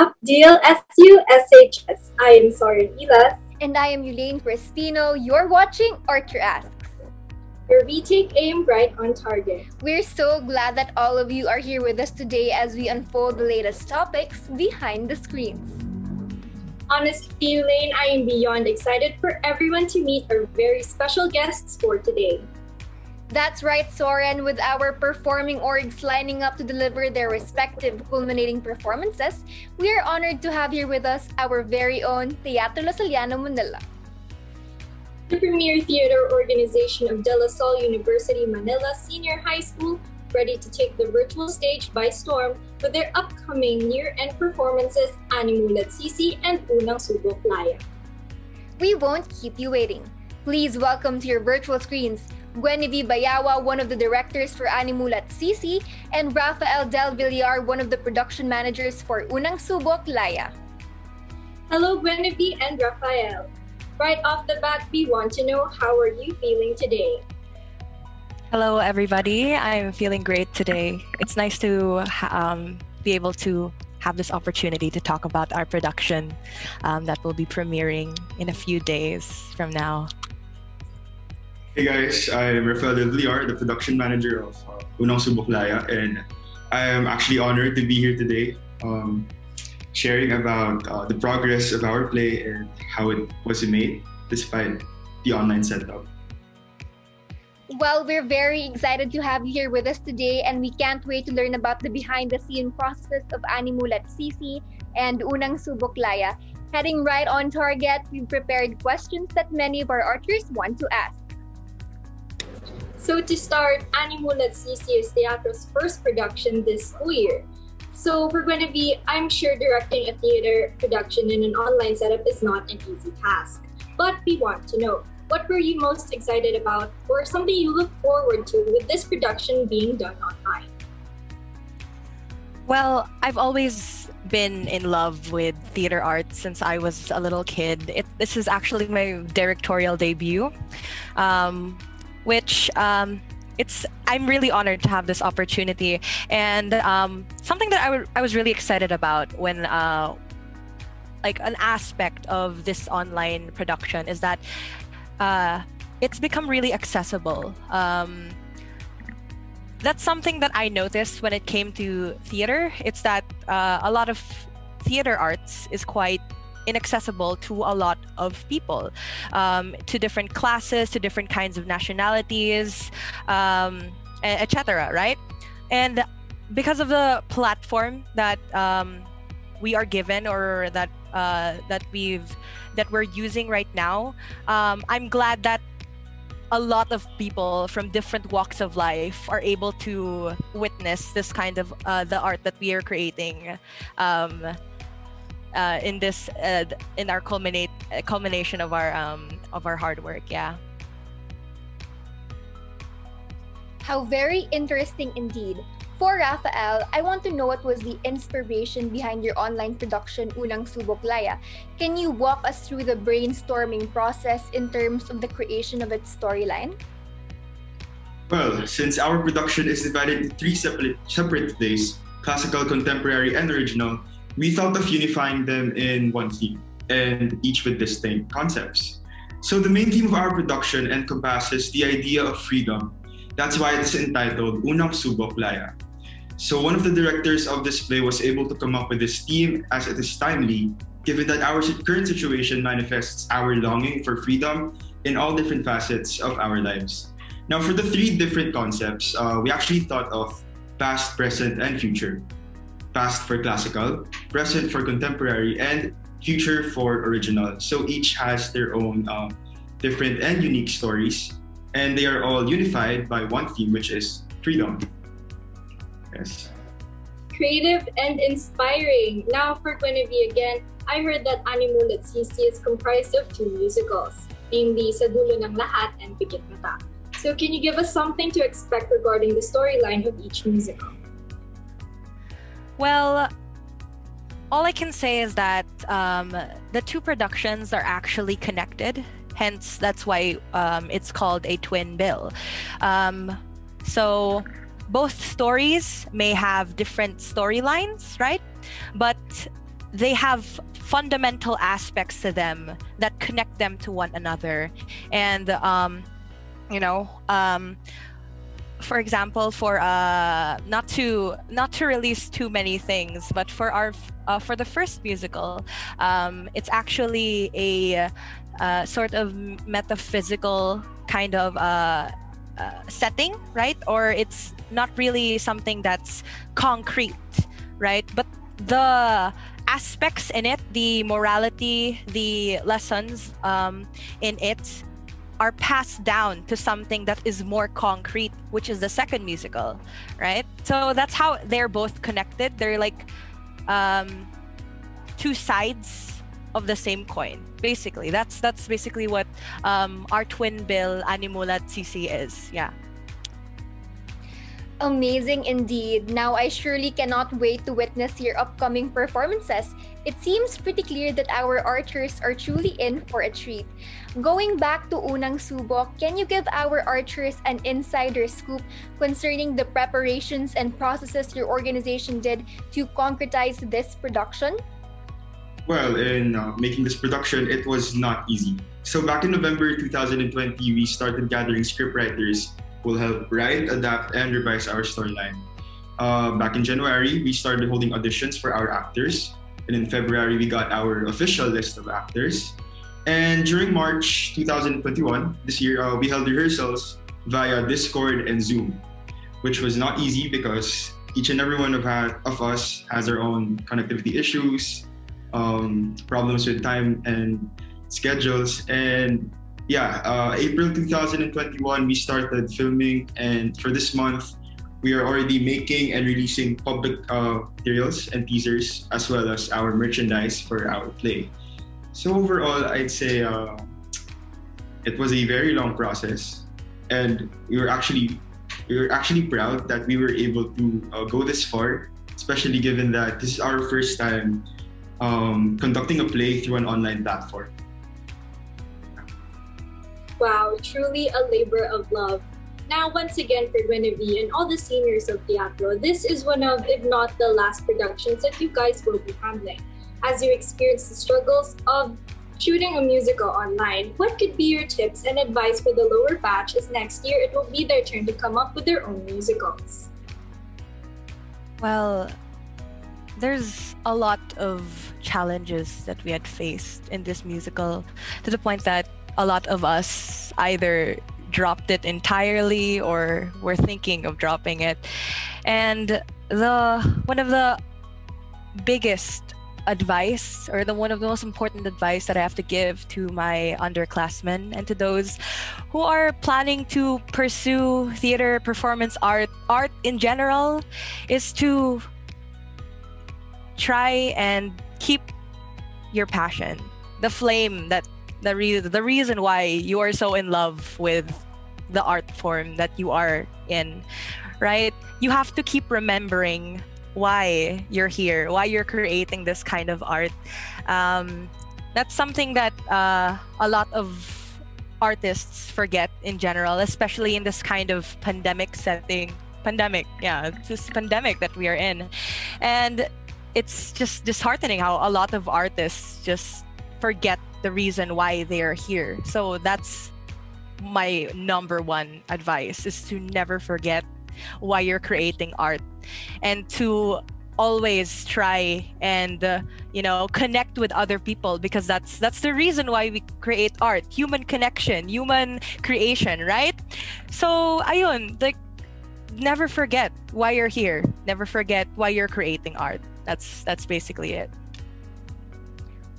Up Deal SUSHS. I am Soren Ilas. And I am Elaine Crespino. You're watching Archer Asks, where we take aim right on target. We're so glad that all of you are here with us today as we unfold the latest topics behind the screens. Honestly, Elaine, I am beyond excited for everyone to meet our very special guests for today. That's right, Soren. With our performing orgs lining up to deliver their respective culminating performances, we are honored to have here with us our very own Teatro Lasalyano Manila, the premier theater organization of De La Salle University Manila Senior High School, ready to take the virtual stage by storm with their upcoming year-end performances, Animulat, Sisi and Unang Subok, Laya. We won't keep you waiting. Please welcome to your virtual screens Guinevere Bayawa, one of the directors for Animulat Sisi, and Rafael Del Villar, one of the production managers for Unang Subok, Laya. Hello, Guinevere and Rafael. Right off the bat, we want to know, how are you feeling today? Hello, everybody. I'm feeling great today. It's nice to be able to have this opportunity to talk about our production that will be premiering in a few days from now. Hey guys, I'm Rafael Del Villar, the production manager of Unang Subok, Laya, and I am actually honored to be here today, sharing about the progress of our play and how it was made despite the online setup. Well, we're very excited to have you here with us today, and we can't wait to learn about the behind-the-scene process of Animulat Sisi and Unang Subok, Laya. Heading right on target, we've prepared questions that many of our archers want to ask. So to start, Animulat Sisi is Teatro's first production this school year. So for Guinevere, I'm sure directing a theater production in an online setup is not an easy task. But we want to know, what were you most excited about or something you look forward to with this production being done online? Well, I've always been in love with theater arts since I was a little kid. This is actually my directorial debut. Which I'm really honored to have this opportunity, and something that I was really excited about when like an aspect of this online production is that it's become really accessible. That's something that I noticed when it came to theater. It's that a lot of theater arts is quite inaccessible to a lot of people, to different classes, to different kinds of nationalities, etc. Right? And because of the platform that we are given, or that we're using right now, I'm glad that a lot of people from different walks of life are able to witness this kind of the art that we are creating. In this in our culmination of our hard work. Yeah. How very interesting indeed. For Rafael, I want to know what was the inspiration behind your online production Unang Subok, Laya. Can you walk us through the brainstorming process in terms of the creation of its storyline? Well, since our production is divided into three separate days, classical, contemporary, and original, we thought of unifying them in one theme, and each with distinct concepts. So the main theme of our production encompasses the idea of freedom. That's why it's entitled Unang Subok, Laya. So one of the directors of this play was able to come up with this theme, as it is timely, given that our current situation manifests our longing for freedom in all different facets of our lives. Now, for the three different concepts, we actually thought of past, present, and future. Past for classical, present for contemporary, and future for original. So each has their own different and unique stories, and they are all unified by one theme, which is freedom. Yes. Creative and inspiring. Now for Guinevere again, I heard that Animulat Sisi is comprised of two musicals, namely Sa Dulo ng Lahat and Pikit Mata. So can you give us something to expect regarding the storyline of each musical? Well, all I can say is that the two productions are actually connected. Hence, that's why it's called a twin bill. So both stories may have different storylines, right? But they have fundamental aspects to them that connect them to one another. And you know, for example, for not to release too many things, but for for the first musical, it's actually a sort of metaphysical kind of setting, right? Or it's not really something that's concrete, right? But the aspects in it, the morality, the lessons in it are passed down to something that is more concrete, which is the second musical, right? So that's how they're both connected. They're like two sides of the same coin, basically. That's basically what our twin bill Animulat Sisi is. Yeah. Amazing indeed. Now I surely cannot wait to witness your upcoming performances. It seems pretty clear that our archers are truly in for a treat. Going back to Unang Subok, can you give our archers an insider scoop concerning the preparations and processes your organization did to concretize this production? Well, in making this production, it was not easy. So back in November 2020, we started gathering scriptwriters who will help write, adapt, and revise our storyline. Back in January, we started holding auditions for our actors. And in February, we got our official list of actors. And during March 2021, this year, we held rehearsals via Discord and Zoom, which was not easy because each and every one of us has our own connectivity issues, problems with time and schedules. And yeah, April 2021, we started filming. And for this month, we are already making and releasing public materials and teasers, as well as our merchandise for our play. So overall, I'd say it was a very long process, and we were actually proud that we were able to go this far, especially given that this is our first time conducting a play through an online platform. Wow, truly a labor of love. Now, once again, for Guinevere and all the seniors of Teatro, this is one of, if not the last productions that you guys will be handling. As you experience the struggles of shooting a musical online, what could be your tips and advice for the lower batch, as next year it will be their turn to come up with their own musicals? Well, there's a lot of challenges that we had faced in this musical, to the point that a lot of us either dropped it entirely or were thinking of dropping it. And one of the biggest advice, or one of the most important advice that I have to give to my underclassmen and to those who are planning to pursue theater, performance art in general, is to try and keep your passion, the flame, that the reason why you are so in love with the art form that you are in, right? You have to keep remembering why you're here, why you're creating this kind of art. That's something that a lot of artists forget in general, especially in this kind of pandemic setting. It's this pandemic that we are in. And it's just disheartening how a lot of artists just forget the reason why they are here. So that's my number one advice, is to never forget why you're creating art, and to always try and connect with other people, because that's the reason why we create art. Human connection, human creation, right? So ayun, like, never forget why you're here, never forget why you're creating art. That's basically it.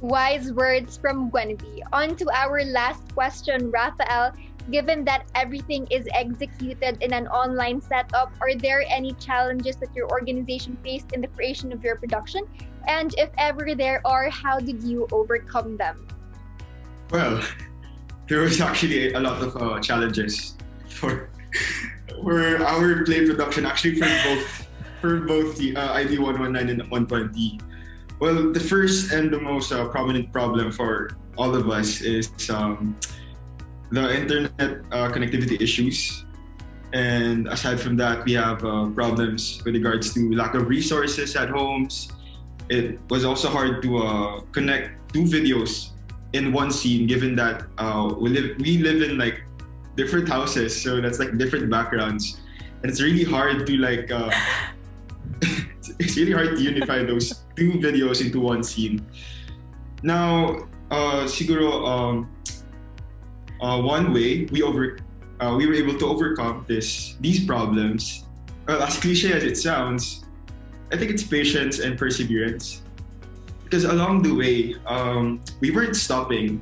Wise words from Guinevere. On to our last question, Raphael. Given that everything is executed in an online setup, are there any challenges that your organization faced in the creation of your production? And if ever there are, how did you overcome them? Well, there was actually a lot of challenges for our play production, actually for both the ID 119 and 120. Well, the first and the most prominent problem for all of us is the internet connectivity issues. And aside from that, we have problems with regards to lack of resources at homes, it was also hard to connect two videos in one scene, given that we live in like different houses, so that's like different backgrounds, and it's really hard to like it's really hard to unify those two videos into one scene. Now, siguro one way we were able to overcome these problems. Well, as cliche as it sounds, I think it's patience and perseverance. Because along the way, we weren't stopping.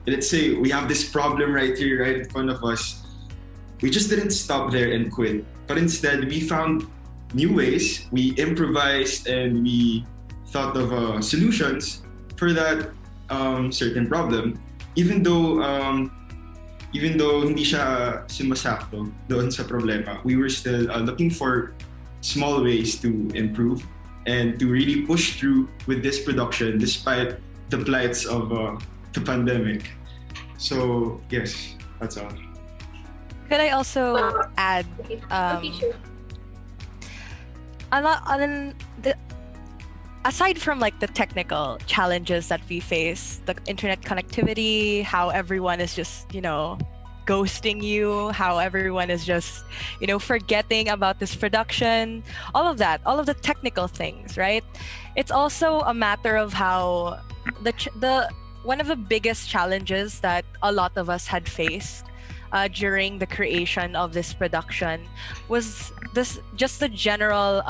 Let's say we have this problem right here, right in front of us. We just didn't stop there and quit. But instead, we found new ways. We improvised and we thought of solutions for that certain problem. Even though hindi siya sumasakto doon sa problema, we were still looking for small ways to improve and to really push through with this production despite the blights of the pandemic. So yes, that's all. Could I also add? Okay, sure. Aside from like the technical challenges that we face, the internet connectivity, how everyone is just, ghosting you, how everyone is just, forgetting about this production, all of the technical things, right? It's also a matter of how the one of the biggest challenges that a lot of us had faced during the creation of this production was just the general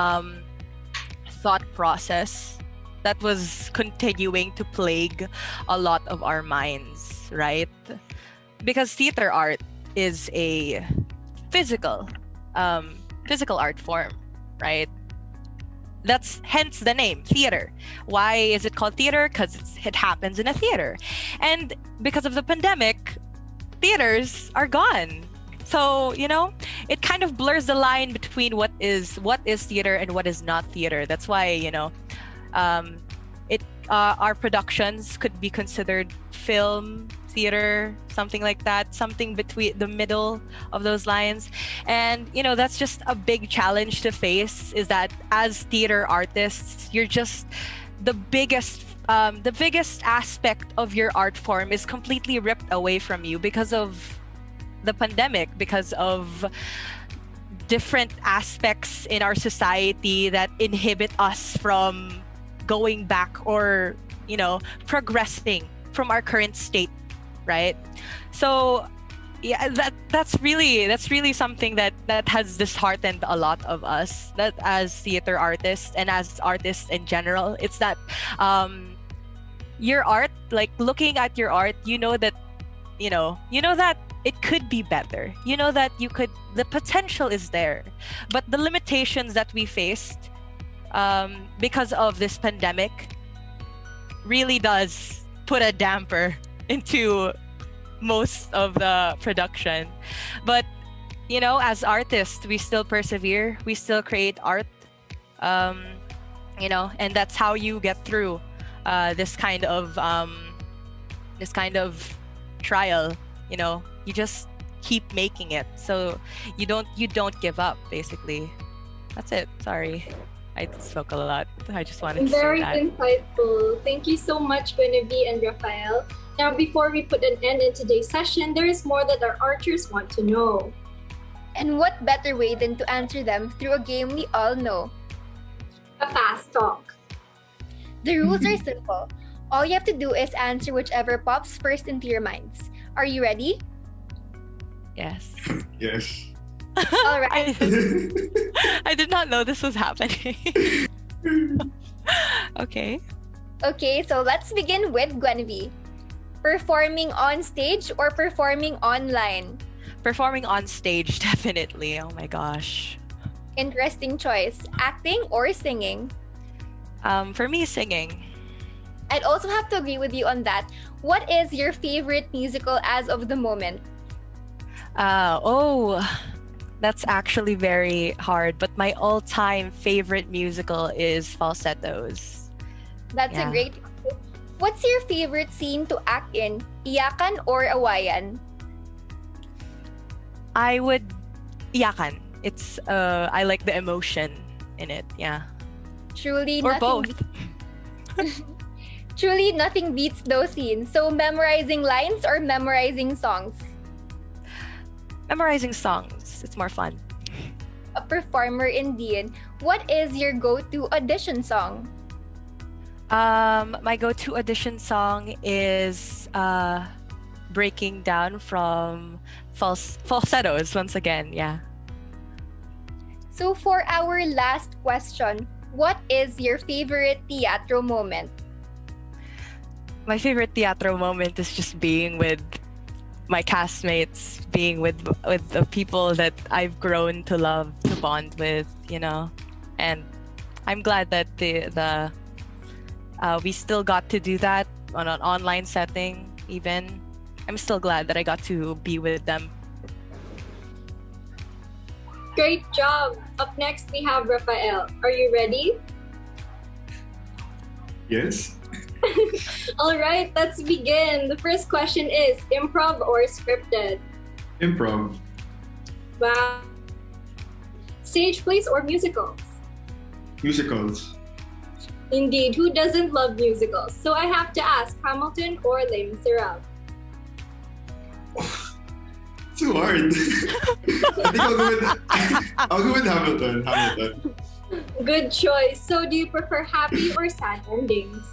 thought process that was continuing to plague a lot of our minds, right? Because theater art is a physical art form, right? That's hence the name, theater. Why is it called theater? Because it happens in a theater. And because of the pandemic, theaters are gone. So, it kind of blurs the line between what is theater and what is not theater. That's why, our productions could be considered film, theater, something like that, something between the middle of those lines. And, that's just a big challenge to face, is that as theater artists, you're just the biggest aspect of your art form is completely ripped away from you because of the pandemic, because of different aspects in our society that inhibit us from going back or, progressing from our current state, right? So yeah, that's really something that has disheartened a lot of us, that as theater artists and as artists in general. It's that your art, like looking at your art, that that it could be better, that the potential is there, but the limitations that we faced because of this pandemic really does put a damper into most of the production. But as artists, we still persevere, we still create art, and that's how you get through this kind of trial. You just keep making it, so you don't give up, basically. That's it. Sorry, I spoke a lot. I just wanted to Very say that. insightful. Thank you so much, Guinevere and Rafael. Now, before we put an end in today's session, there is more that our archers want to know. And what better way than to answer them through a game we all know? A fast talk. The rules are simple. All you have to do is answer whichever pops first into your minds. Are you ready? Yes. Yes. All right. I did not know this was happening. Okay. Okay, so let's begin with Guinevere. Performing on stage or performing online? Performing on stage, definitely. Oh my gosh. Interesting choice. Acting or singing? For me, singing. I'd also have to agree with you on that. What is your favorite musical as of the moment? That's actually very hard. But my all-time favorite musical is Falsettos. That's a great. What's your favorite scene to act in? Iyakan or awayan? I would iyakan. It's I like the emotion in it. Yeah. Truly Or nothing both. Truly, nothing beats those scenes. So, memorizing lines or memorizing songs? Memorizing songs. It's more fun. A performer indeed. What is your go-to audition song? My go-to audition song is Breaking Down from Falsettos once again. Yeah. So for our last question, what is your favorite teatro moment? My favorite teatro moment is just being with my castmates, being with the people that I've grown to love, to bond with, and I'm glad that we still got to do that on an online setting. Even I'm still glad that I got to be with them. Great job. Up next, we have Rafael. Are you ready? Yes. All right, let's begin. The first question is improv or scripted? Improv. Wow. Stage plays or musicals? Musicals. Indeed, who doesn't love musicals? So I have to ask, Hamilton or Les Miserables? Too hard. I think I'll go with Hamilton. Hamilton. Good choice. So do you prefer happy or sad endings?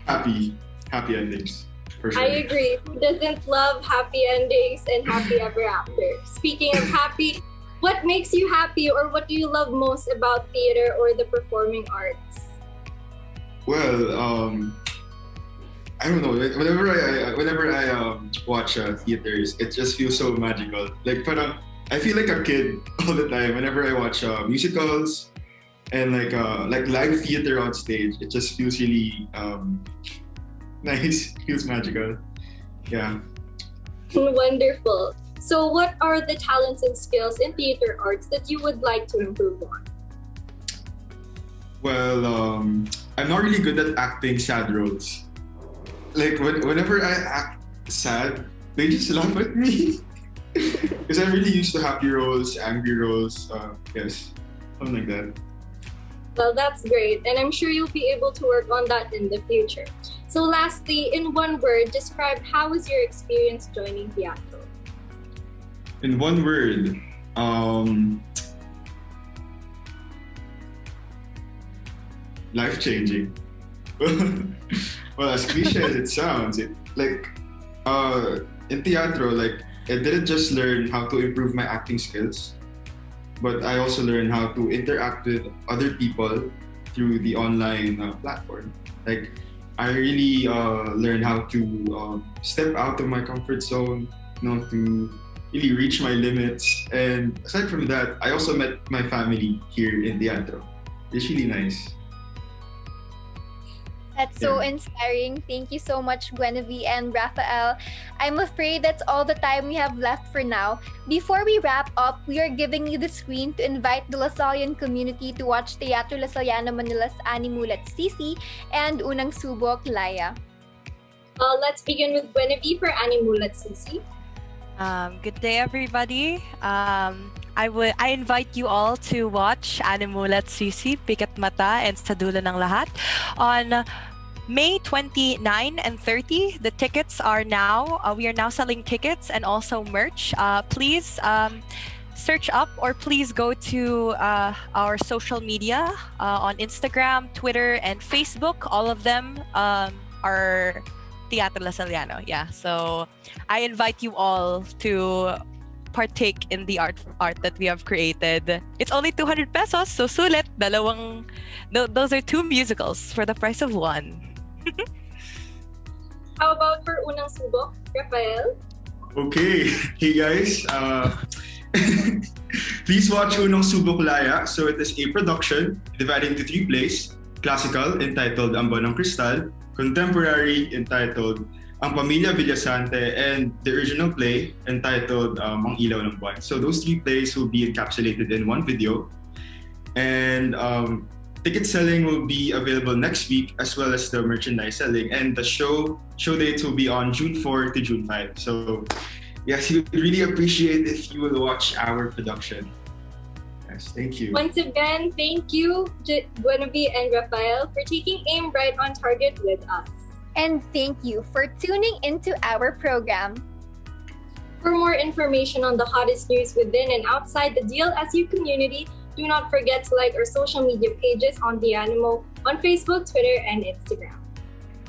Happy endings. For sure. I agree. Who doesn't love happy endings and happy ever after? Speaking of happy, what makes you happy or what do you love most about theater or the performing arts? Well, I don't know. Whenever I watch theaters, it just feels so magical. Like, parang I feel like a kid all the time whenever I watch musicals and like live theater on stage. It just feels really nice. Feels magical. Yeah. Wonderful. So, what are the talents and skills in theater arts that you would like to improve on? Well, I'm not really good at acting sad roles. Like whenever I act sad, they just laugh at me. Because I'm really used to happy roles, angry roles. Yes, something like that. Well, that's great. And I'm sure you'll be able to work on that in the future. So lastly, in one word, describe how was your experience joining teatro? In one word, life-changing. Well, as cliche as it sounds, in teatro, like I didn't just learn how to improve my acting skills, but I also learned how to interact with other people through the online platform. Like I really learned how to step out of my comfort zone, to really reach my limits. And aside from that, I also met my family here in teatro. It's really nice. That's so inspiring. Thank you so much, Guinevere and Rafael. I'm afraid that's all the time we have left for now. Before we wrap up, we are giving you the screen to invite the Lasallian community to watch Teatro Lasalyano Manila's Animulat Sisi and Unang Subok Laya. Let's begin with Guinevere for Animulat Sisi. Good day, everybody. I invite you all to watch Animulat Sisi, Pikat Mata, and Sa Dulo ng Lahat on May 29 and 30. The tickets are now, we are now selling tickets and also merch. Please search up or please go to our social media on Instagram, Twitter, and Facebook. All of them are Teatro Lasalyano. Yeah, so I invite you all to partake in the art that we have created. It's only 200 pesos, so sulit. Those are two musicals for the price of one. How about for Unang Subok, Rafael? Okay, hey guys. Please watch Unang Subok Laya. So it is a production divided into 3 plays: classical entitled Ang Buwan ng Kristal, contemporary entitled Ang Pamilya Villasante, and the original play entitled Ang Ilaw ng Buwan. So those 3 plays will be encapsulated in one video. And ticket selling will be available next week, as well as the merchandise selling. And the show dates will be on June 4 to June 5. So yes, we would really appreciate if you will watch our production. Yes, thank you. Once again, thank you, Guinevere and Rafael, for taking aim right on target with us. And thank you for tuning into our program. For more information on the hottest news within and outside the DLSU community, do not forget to like our social media pages on The Animo on Facebook, Twitter, and Instagram.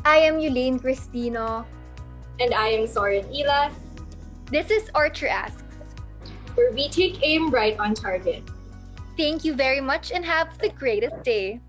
I am Yulene Cristino. And I am Soren Ilas. This is Archer Asks, where we take aim right on target. Thank you very much and have the greatest day.